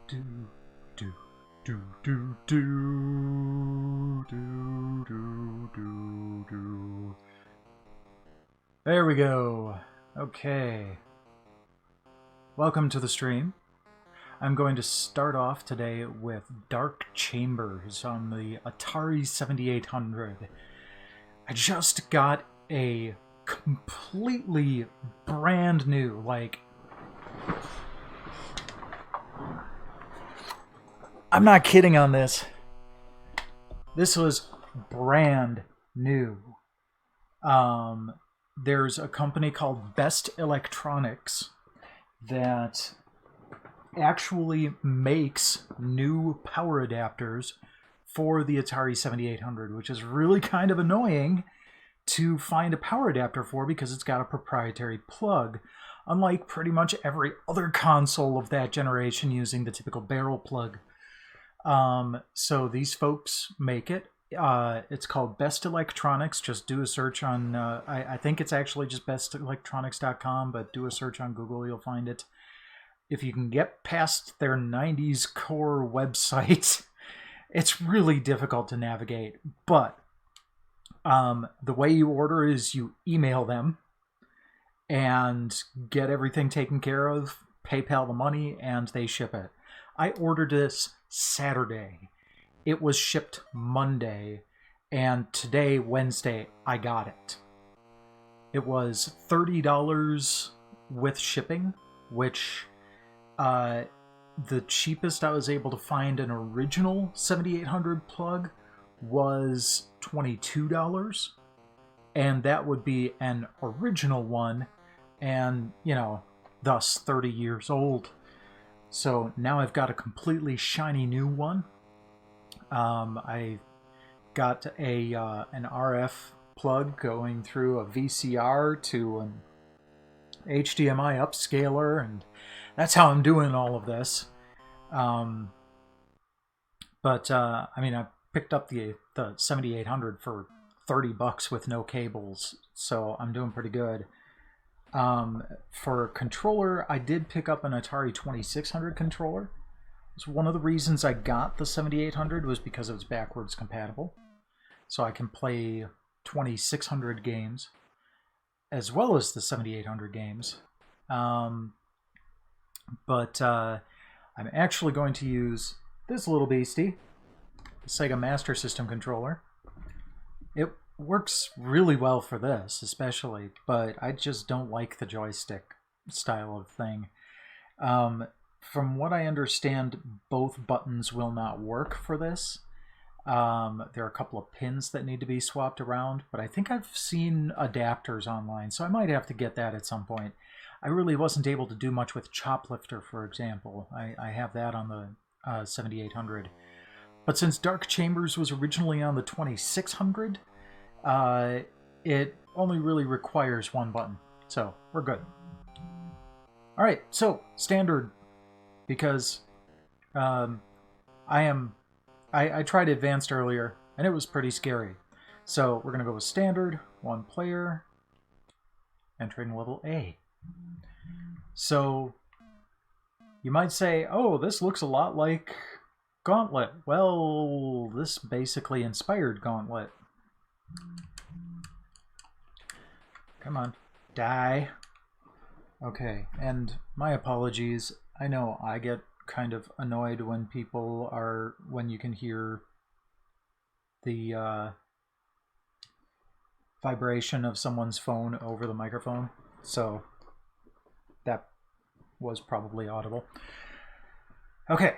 do do do do do do do do do. There we go. Okay. Welcome to the stream. I'm going to start off today with Dark Chambers on the Atari 7800. I just got a completely brand new, I'm not kidding on this. This was brand new. There's a company called Best Electronics that actually makes new power adapters for the Atari 7800, which is really kind of annoying to find a power adapter for because it's got a proprietary plug, unlike pretty much every other console of that generation using the typical barrel plug. So these folks make it. It's called Best Electronics. Just do a search on, I think it's actually just bestelectronics.com, but do a search on Google, you'll find it. If you can get past their 90s core website, it's really difficult to navigate. But the way you order is you email them and get everything taken care of, PayPal the money, and they ship it. I ordered this Saturday. It was shipped Monday, and today, Wednesday, I got it. It was $30 with shipping, which the cheapest I was able to find an original 7800 plug was $22, and that would be an original one, and, thus 30 years old. So now I've got a completely shiny new one. I got an RF plug going through a VCR to an HDMI upscaler, and that's how I'm doing all of this. I picked up the 7800 for $30 with no cables, so I'm doing pretty good. For controller, I did pick up an Atari 2600 controller. So one of the reasons I got the 7800 was because it was backwards compatible. So I can play 2600 games as well as the 7800 games. I'm actually going to use this little beastie, the Sega Master System controller. It works really well for this, especially, but I just don't like the joystick style of thing. From what I understand, both buttons will not work for this. There are a couple of pins that need to be swapped around, but I think I've seen adapters online, so I might have to get that at some point. I really wasn't able to do much with Choplifter, for example. I have that on the 7800. But since Dark Chambers was originally on the 2600, it only really requires one button, so we're good. Alright, so standard, because I tried advanced earlier and it was pretty scary. So we're gonna go with standard, one player, entering level A. So you might say, oh, this looks a lot like Gauntlet. Well, this basically inspired Gauntlet. Come on, die. Okay, and my apologies. I know I get kind of annoyed when when you can hear the vibration of someone's phone over the microphone. So that was probably audible. Okay,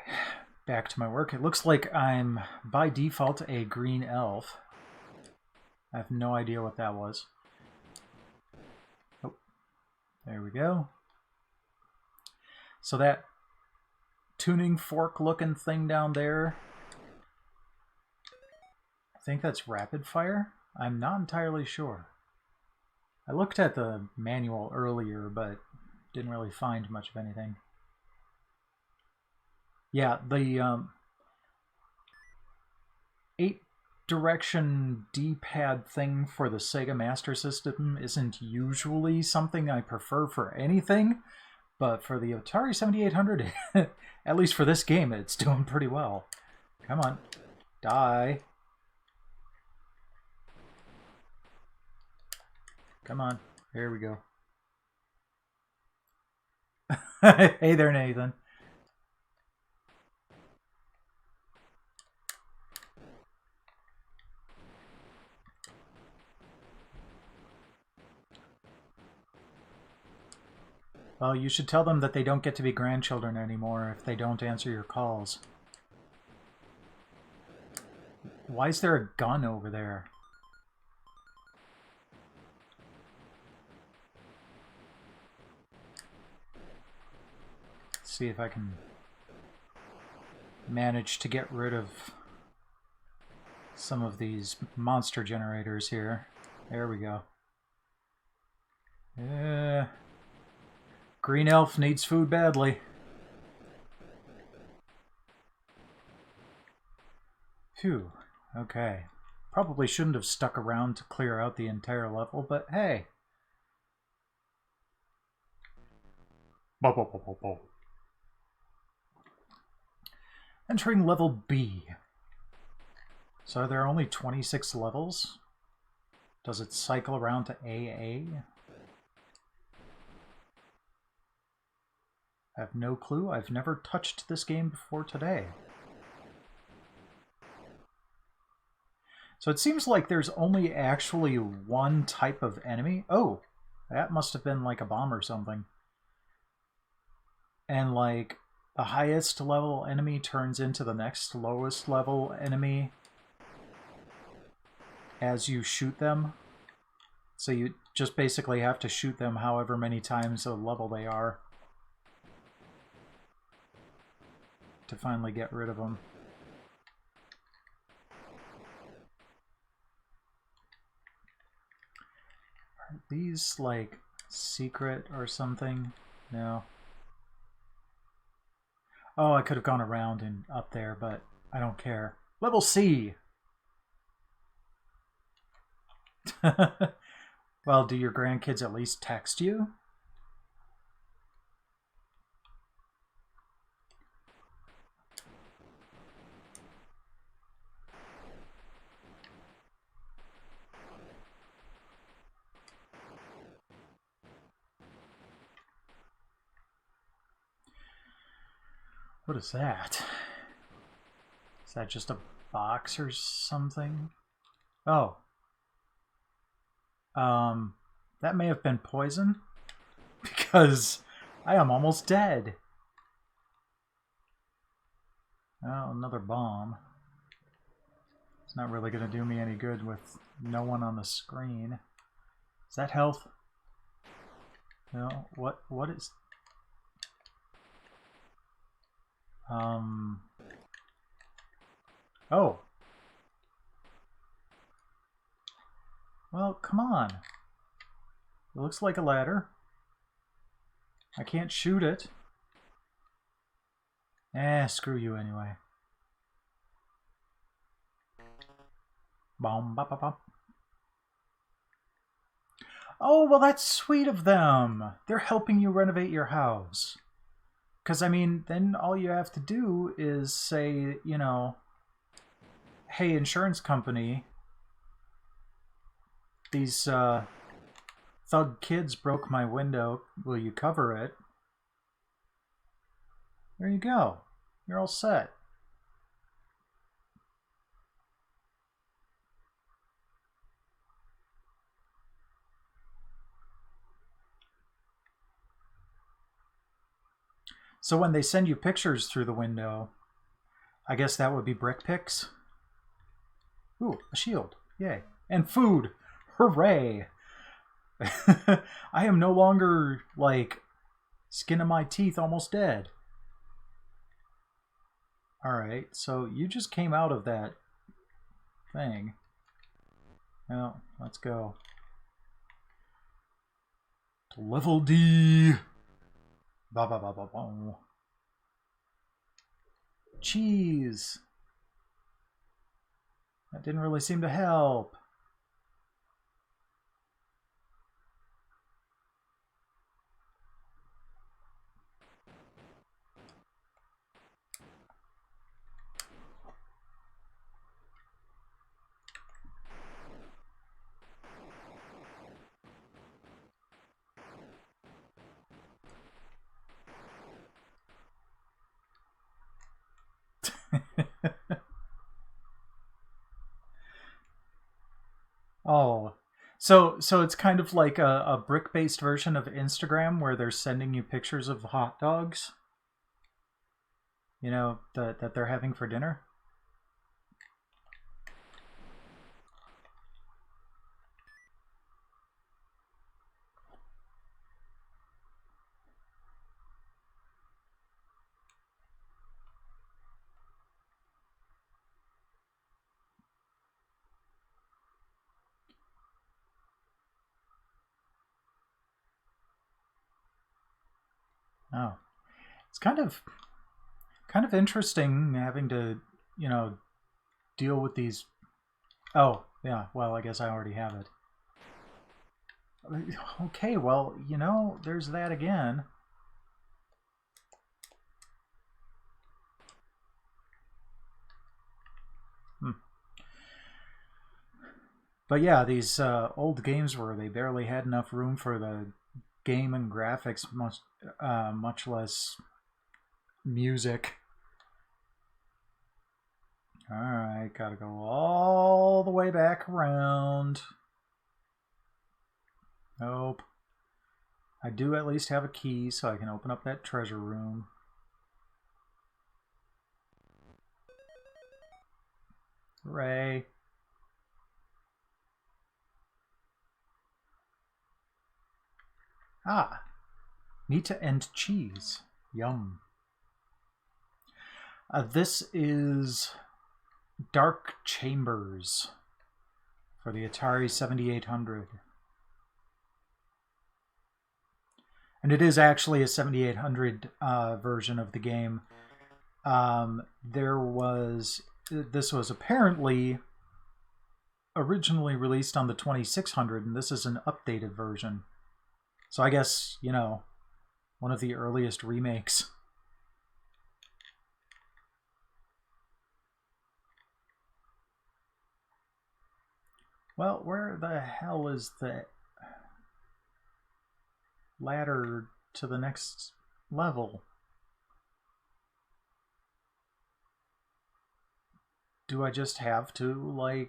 back to my work. It looks like I'm by default a green elf. I have no idea what that was. Oh, there we go. So that tuning fork looking thing down there, I think that's rapid fire. I'm not entirely sure. I looked at the manual earlier, but didn't really find much of anything. Yeah, the 8-direction D-pad thing for the Sega Master System isn't usually something I prefer for anything, But for the Atari 7800, at least for this game, it's doing pretty well. Come on. Die. Come on. There we go. Hey there, Nathan. Well, you should tell them that they don't get to be grandchildren anymore if they don't answer your calls. Why is there a gun over there? Let's see if I can manage to get rid of some of these monster generators here. There we go. Green elf needs food badly. Phew. Okay. Probably shouldn't have stuck around to clear out the entire level, but hey. Entering level B. So are there only 26 levels? Does it cycle around to AA? I have no clue. I've never touched this game before today. So it seems like there's only actually one type of enemy. Oh, that must have been like a bomb or something. And like the highest level enemy turns into the next lowest level enemy as you shoot them. So you just basically have to shoot them however many times the level they are to finally get rid of them. Are these like secret or something? No. Oh, I could have gone around and up there, but I don't care. Level C! Well, do your grandkids at least text you? What is that? Is that just a box or something? Oh. That may have been poison, because I am almost dead. Oh, another bomb. It's not really going to do me any good with no one on the screen. Is that health? No. What is... Oh. Well, come on. It looks like a ladder. I can't shoot it. Screw you anyway. Bom, bop, bop, bop. Oh, well, that's sweet of them. They're helping you renovate your house. Because, I mean, then all you have to do is say, you know, hey, insurance company, these thug kids broke my window. Will you cover it? There you go. You're all set. So when they send you pictures through the window, I guess that would be brick pics. Ooh, a shield. Yay. And food. Hooray. I am no longer, like, skin of my teeth almost dead. Alright, so you just came out of that thing. Well, let's go. To level D. Ba ba ba ba ba. Cheese. That didn't really seem to help. Oh, so it's kind of like a brick-based version of Instagram where they're sending you pictures of hot dogs, that they're having for dinner. Oh, it's kind of interesting having to, deal with these. Oh, yeah. Well, I guess I already have it. Okay, well, there's that again. Hmm. But yeah, these old games where they barely had enough room for the game and graphics, much less music. Alright, gotta go all the way back around. Nope. I do at least have a key so I can open up that treasure room. Hooray. Ah, meat and cheese. Yum. This is Dark Chambers for the Atari 7800. And it is actually a 7800 version of the game. This was apparently originally released on the 2600, and this is an updated version. So I guess, one of the earliest remakes. Well, where the hell is the ladder to the next level? Do I just have to,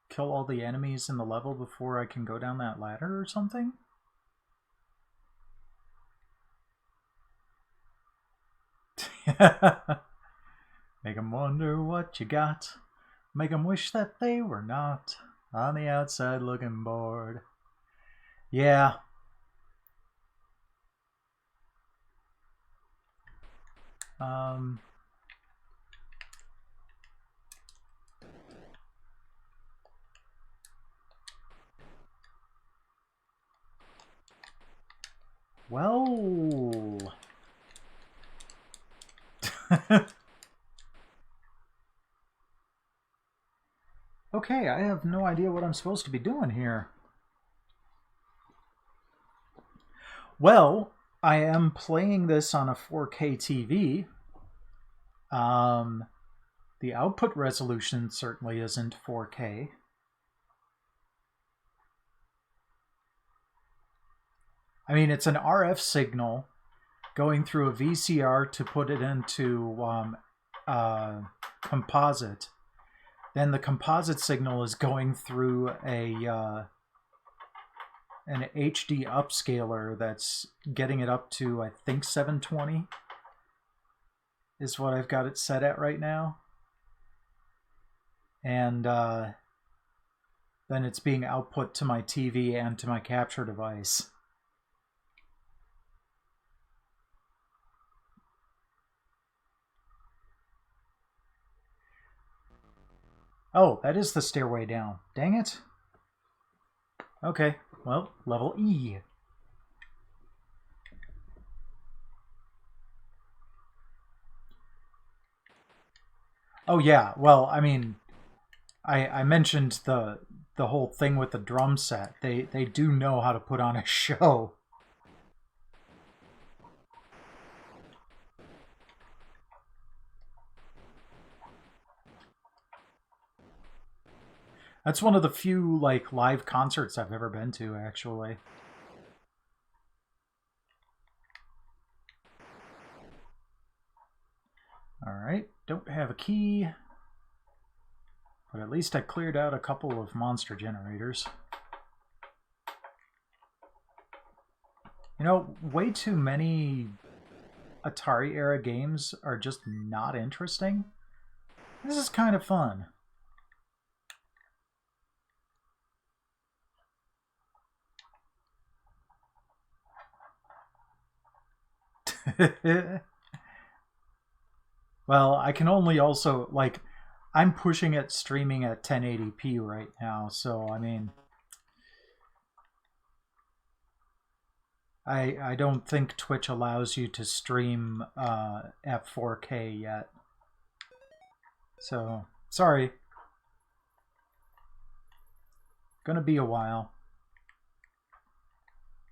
kill all the enemies in the level before I can go down that ladder or something? Make them wonder what you got. Make them wish that they were not on the outside looking bored. Yeah. Well. Okay, I have no idea what I'm supposed to be doing here. Well, I am playing this on a 4K TV. The output resolution certainly isn't 4K. I mean, it's an RF signal going through a VCR to put it into composite. Then the composite signal is going through an HD upscaler that's getting it up to, I think, 720 is what I've got it set at right now. And then it's being output to my TV and to my capture device. Oh, that is the stairway down. Dang it. Okay, well, level E. Oh yeah, well, I mean, I mentioned the whole thing with the drum set. They do know how to put on a show. That's one of the few live concerts I've ever been to, actually. Alright, don't have a key. But at least I cleared out a couple of monster generators. You know, way too many Atari era games are just not interesting. This is kind of fun. Well, I can only also, like, I'm pushing it streaming at 1080p right now, so, I mean, I don't think Twitch allows you to stream at 4K yet. So, sorry. Gonna be a while.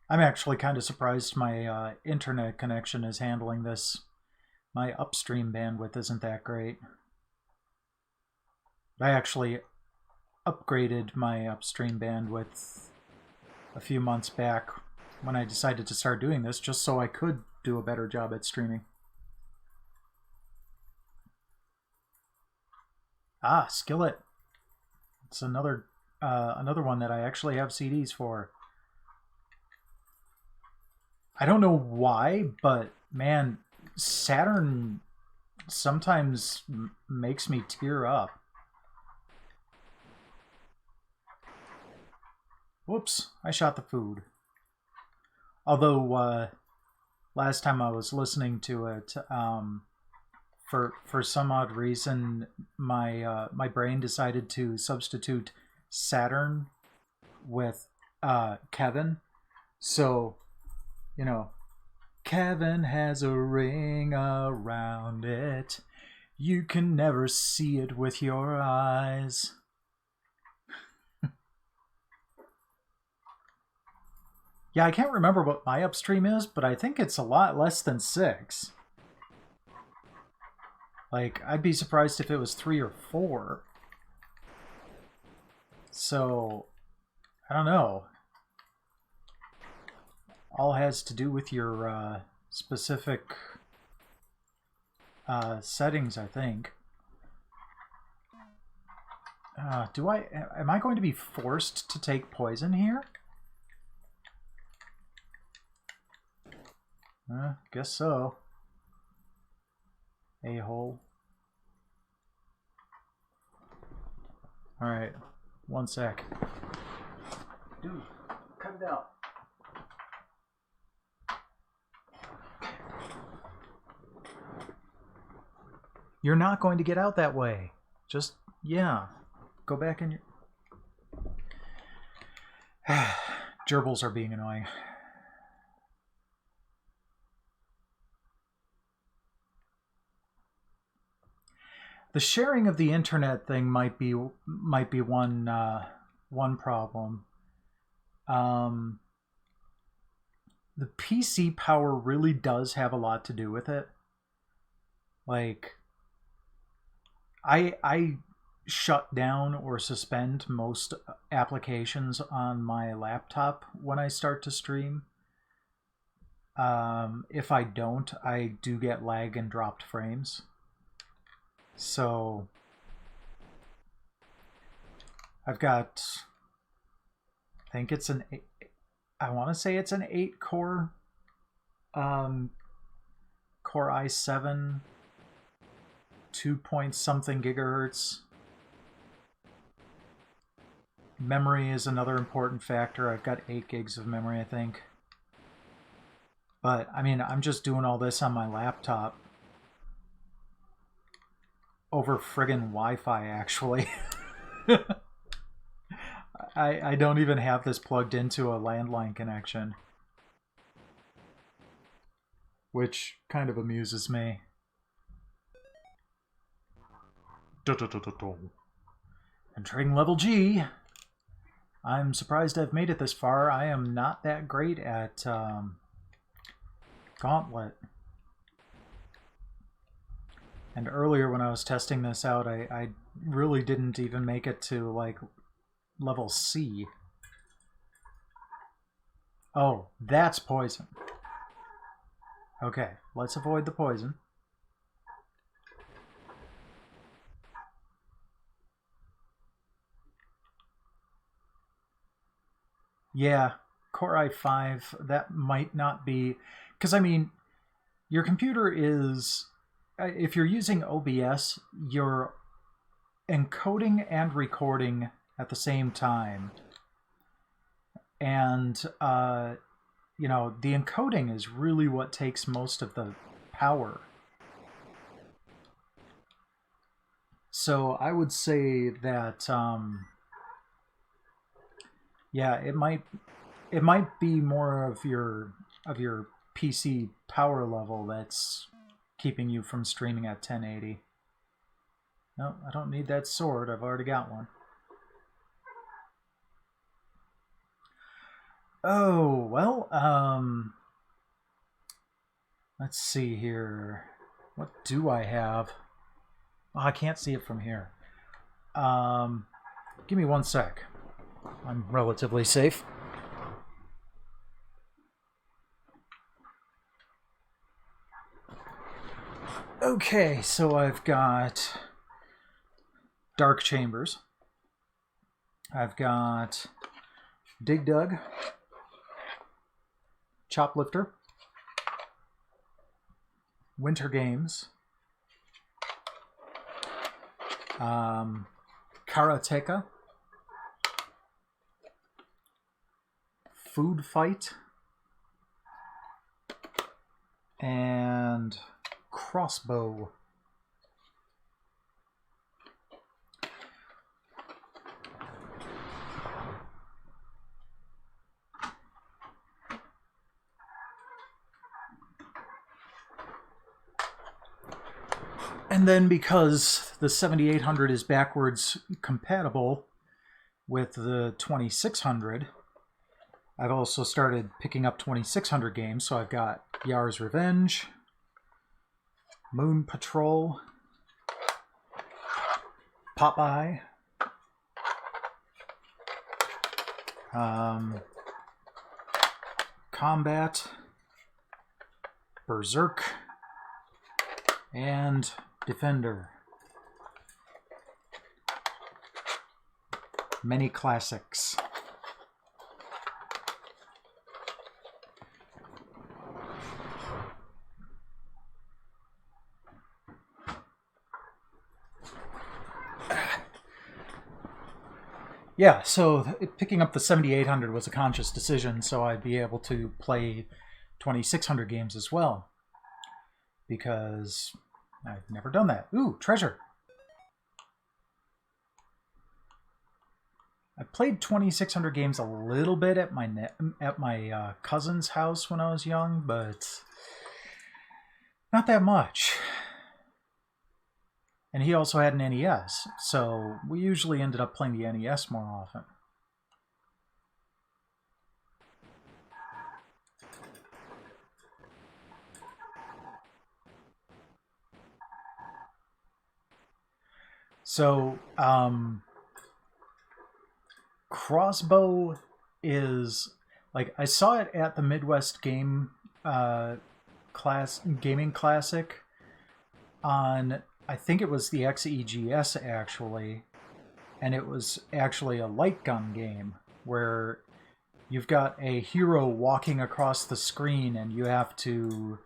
I'm actually kind of surprised my internet connection is handling this. My upstream bandwidth isn't that great. I actually upgraded my upstream bandwidth a few months back when I decided to start doing this, just so I could do a better job at streaming. Ah, Skillet. It's another one that I actually have CDs for. I don't know why, but man, Saturn sometimes makes me tear up. Whoops, I shot the food. Although last time I was listening to it, for some odd reason, my brain decided to substitute Saturn with Kevin. So, you know, Kevin has a ring around it. You can never see it with your eyes. Yeah, I can't remember what my upstream is, but I think it's a lot less than 6. Like, I'd be surprised if it was 3 or 4. So, I don't know. All has to do with your specific settings, I think. Am I going to be forced to take poison here? Guess so. A-hole. Alright, one sec. Dude, cut it out. You're not going to get out that way. Just, yeah. Go back in your... Gerbils are being annoying. The sharing of the internet thing might be one problem. The PC power really does have a lot to do with it. Like, I shut down or suspend most applications on my laptop when I start to stream. If I don't, I do get lag and dropped frames. So I've got, I think it's an 8, I want to say it's an 8-core Core i7, 2 point something gigahertz. Memory is another important factor. I've got 8 gigs of memory, I think. But I mean, I'm just doing all this on my laptop over friggin' Wi-Fi, actually. I don't even have this plugged into a landline connection, which kind of amuses me. Entering level G. I'm surprised I've made it this far. I am not that great at Gauntlet. And earlier when I was testing this out, I really didn't even make it to, like, level C. Oh, that's poison. Okay, let's avoid the poison. Yeah, Core i5, that might not be... Because, I mean, your computer is... If you're using OBS, you're encoding and recording at the same time. And, you know, the encoding is really what takes most of the power. So I would say that, yeah, it might be more of your PC power level that's keeping you from streaming at 1080. No, I don't need that sword. I've already got one. Oh, well, let's see here. What do I have? Oh, I can't see it from here. Give me one sec. I'm relatively safe. Okay, so I've got Dark Chambers. I've got Dig Dug, Choplifter, Winter Games, Karateka, Food Fight, and Crossbow. And then because the 7800 is backwards compatible with the 2600, I've also started picking up 2600 games. So I've got Yar's Revenge, Moon Patrol, Popeye, Combat, Berserk, and Defender. Many classics. Yeah, so picking up the 7800 was a conscious decision, so I'd be able to play 2600 games as well. Because I've never done that. Ooh, treasure! I played 2600 games a little bit at my cousin's house when I was young, but not that much. And he also had an NES, so we usually ended up playing the NES more often. So, Crossbow is, like, I saw it at the Midwest Gaming Classic on, I think it was the XEGS actually, and it was actually a light gun game where you've got a hero walking across the screen and you have to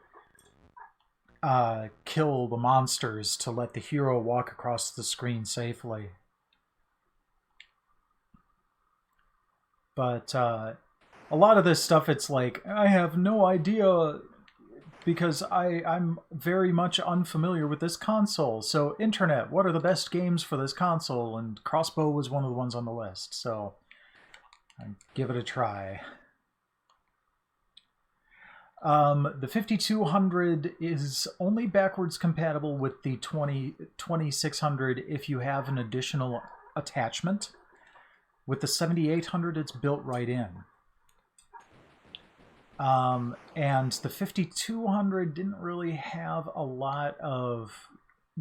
kill the monsters to let the hero walk across the screen safely. But a lot of this stuff, it's like, I have no idea because I'm very much unfamiliar with this console. So, internet, what are the best games for this console? And Crossbow was one of the ones on the list. So, I'd give it a try. The 5200 is only backwards compatible with the 2600 if you have an additional attachment. With the 7800, it's built right in. And the 5200 didn't really have a lot of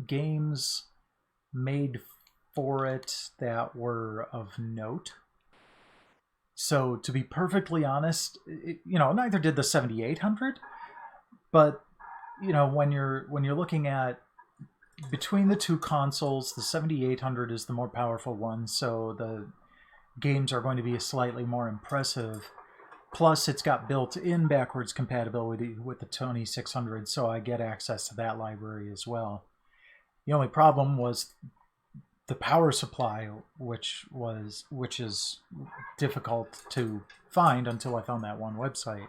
games made for it that were of note. So, to be perfectly honest, neither did the 7800. But, when you're looking at between the two consoles, the 7800 is the more powerful one. So games are going to be slightly more impressive. Plus, it's got built-in backwards compatibility with the 2600, so I get access to that library as well. The only problem was the power supply, which is difficult to find until I found that one website.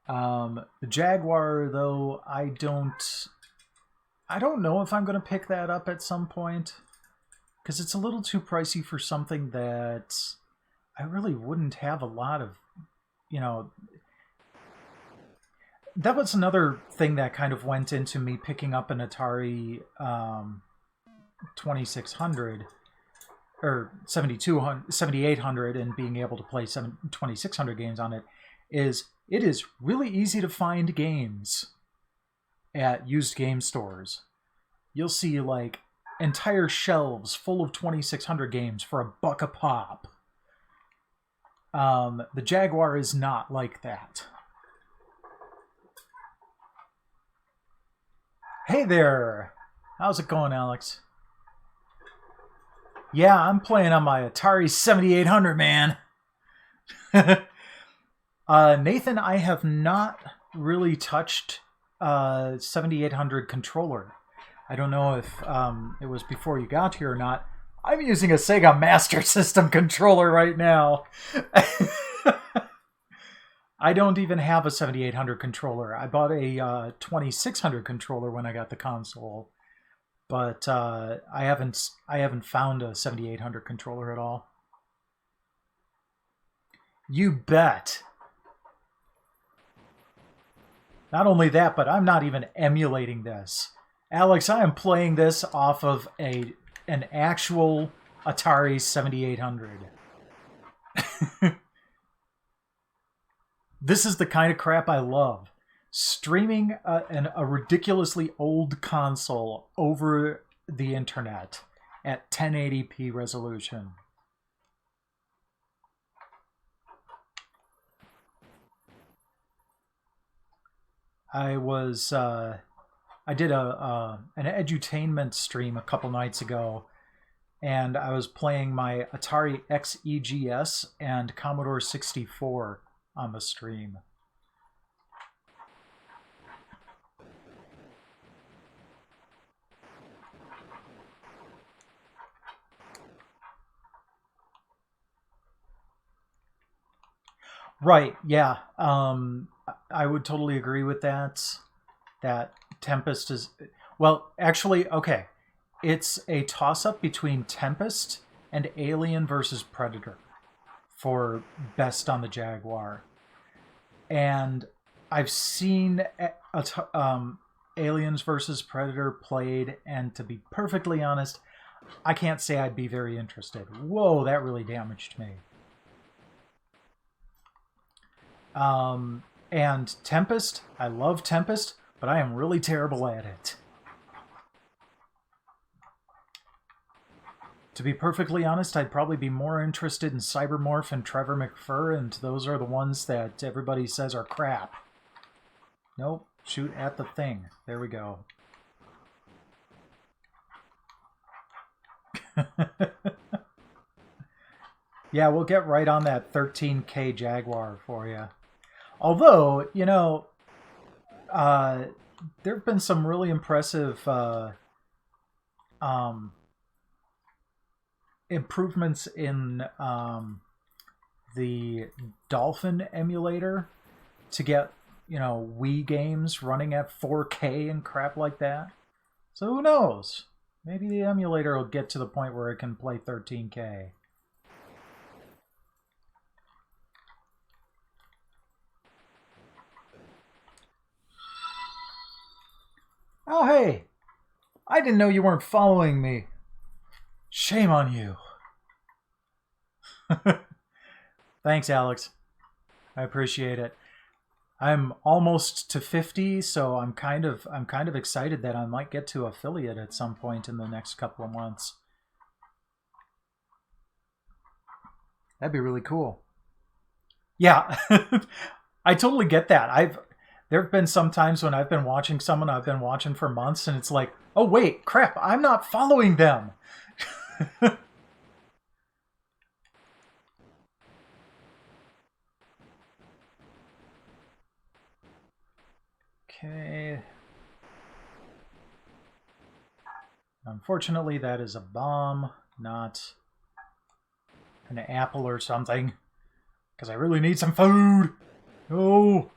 The Jaguar, though, I don't know if I'm going to pick that up at some point, because it's a little too pricey for something that I really wouldn't have a lot of, That was another thing that kind of went into me picking up an Atari 2600 or 7800 and being able to play 2600 games on it. It is really easy to find games at used game stores. You'll see like entire shelves full of 2600 games for $1 a pop. The Jaguar is not like that. Hey there! How's it going, Alex? Yeah, I'm playing on my Atari 7800, man. Nathan, I have not really touched 7800 controller. I don't know if it was before you got here or not. I'm using a Sega Master System controller right now. I don't even have a 7800 controller. I bought a 2600 controller when I got the console, but I haven't found a 7800 controller at all. You bet. Not only that, but I'm not even emulating this. Alex, I am playing this off of an actual Atari 7800. This is the kind of crap I love. Streaming a ridiculously old console over the internet at 1080p resolution. I did an edutainment stream a couple nights ago, and I was playing my Atari XEGS and Commodore 64 on the stream. Right, yeah. I would totally agree with that. That Tempest is... Well, actually, okay. It's a toss-up between Tempest and Alien vs. Predator for best on the Jaguar. And I've seen Aliens vs. Predator played, and to be perfectly honest, I can't say I'd be very interested. Whoa, that really damaged me. And Tempest, I love Tempest, but I am really terrible at it. To be perfectly honest, I'd probably be more interested in Cybermorph and Trevor McFur, and those are the ones that everybody says are crap. Nope, shoot at the thing. There we go. Yeah, we'll get right on that 13K Jaguar for you. Although, there have been some really impressive improvements in the Dolphin emulator to get, Wii games running at 4K and crap like that. So who knows? Maybe the emulator will get to the point where it can play 13K. Oh, hey! I didn't know you weren't following me. Shame on you. Thanks, Alex. I appreciate it. I'm almost to 50, so I'm kind of excited that I might get to affiliate at some point in the next couple of months. That'd be really cool. Yeah, I totally get that. There have been some times when I've been watching someone I've been watching for months, and it's like, oh wait, crap, I'm not following them. Okay. Unfortunately, that is a bomb, not an apple or something. Because I really need some food! No!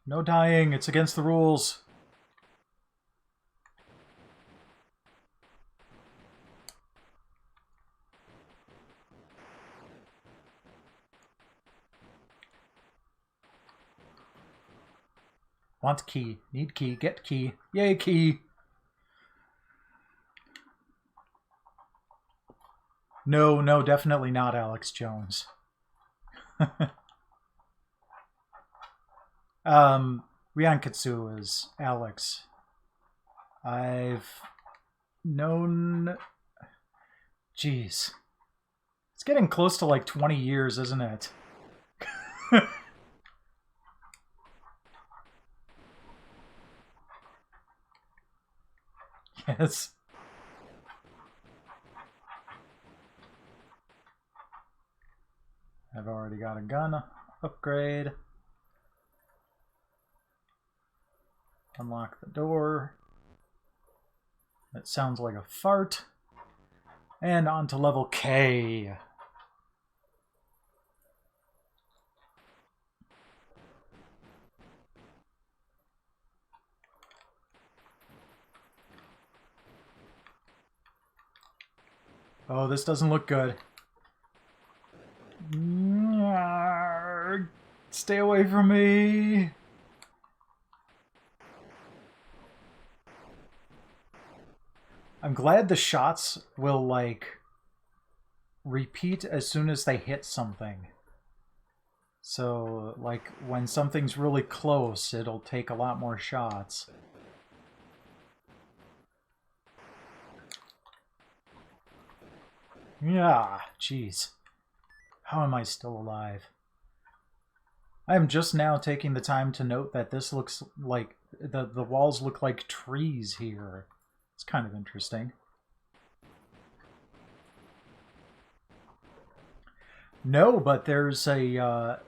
No dying, it's against the rules. Want key. Need key. Get key. Yay, key! No, no, definitely not Alex Jones. Ryankatsu is Alex. I've known... Jeez. It's getting close to like 20 years, isn't it? Yes. I've already got a gun upgrade. Unlock the door. It sounds like a fart. And on to level K. Oh, this doesn't look good. Stay away from me. I'm glad the shots will, like, repeat as soon as they hit something. So, like, when something's really close, it'll take a lot more shots. Yeah, jeez. How am I still alive? I am just now taking the time to note that this looks like... The walls look like trees here. It's kind of interesting. No, but there's a...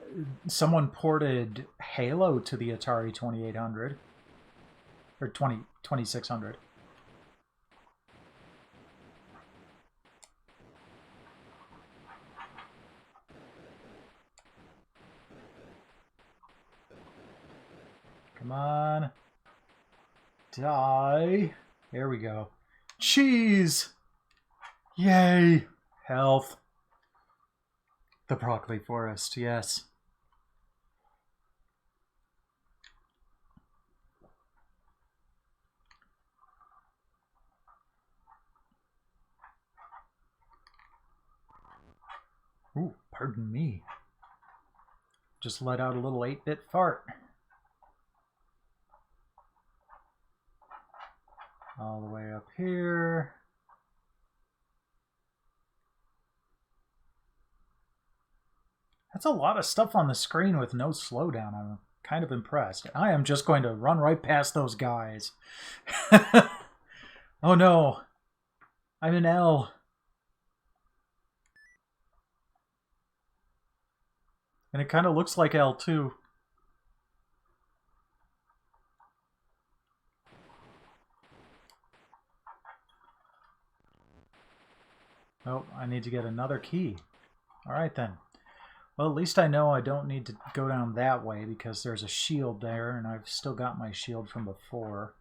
someone ported Halo to the Atari 2800. Or 2600. Come on. Die. There we go. Cheese! Yay! Health. The broccoli forest, yes. Ooh, pardon me. Just let out a little 8-bit fart. All the way up here. That's a lot of stuff on the screen with no slowdown. I'm kind of impressed. I am just going to run right past those guys. Oh no. I'm in L. And it kind of looks like L too. Oh, I need to get another key. Alright then. Well, at least I know I don't need to go down that way because there's a shield there and I've still got my shield from before.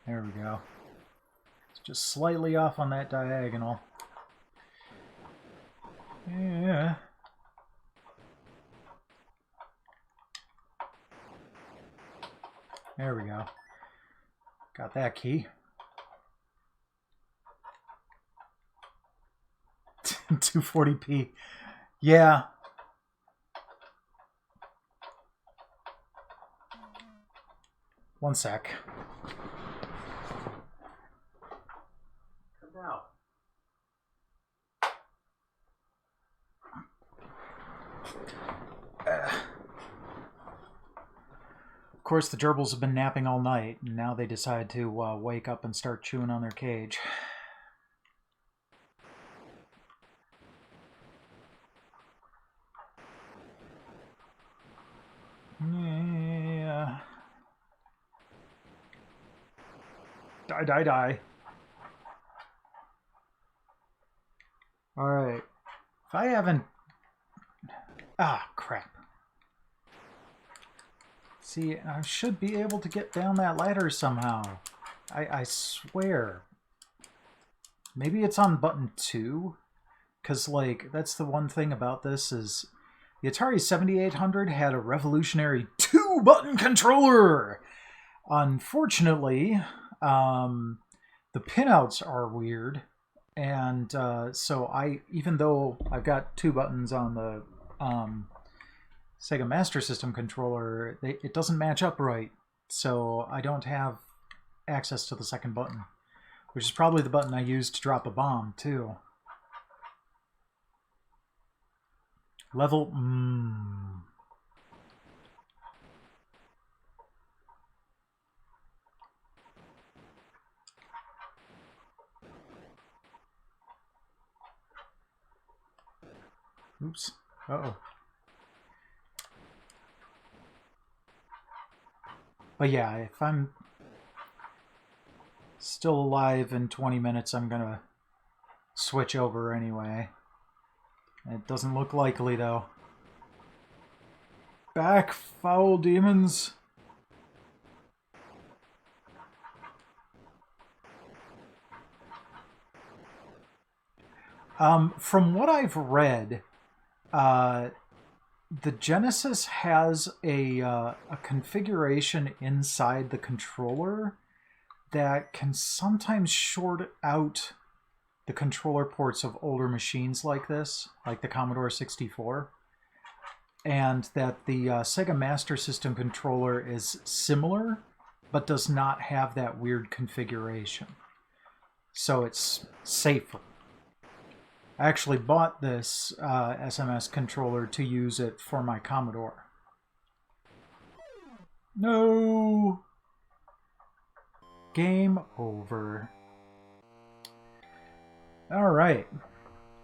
There we go. It's just slightly off on that diagonal. Yeah. There we go. Got that key. 240p. Yeah. One sec. Come out. Of course, the gerbils have been napping all night, and now they decide to wake up and start chewing on their cage. Die, die, die. Alright. If I haven't... Ah, crap. See, I should be able to get down that ladder somehow. I swear. Maybe it's on button 2? Because, like, that's the one thing about this is... The Atari 7800 had a revolutionary 2-button controller! Unfortunately, the pinouts are weird. And so even though I've got 2 buttons on the Sega Master System controller, it doesn't match up right. So I don't have access to the second button, which is probably the button I used to drop a bomb, too. Level... Oops. Uh-oh. But yeah, if I'm still alive in 20 minutes, I'm gonna switch over anyway. It doesn't look likely, though. Back, foul demons! From what I've read, the Genesis has a configuration inside the controller that can sometimes short out the controller ports of older machines like this, like the Commodore 64, and that the Sega Master System controller is similar, but does not have that weird configuration. So it's safer. I actually bought this SMS controller to use it for my Commodore. No! Game over. Alright.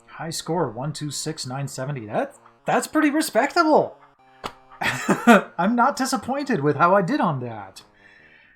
High score, 126,970. That's pretty respectable! I'm not disappointed with how I did on that.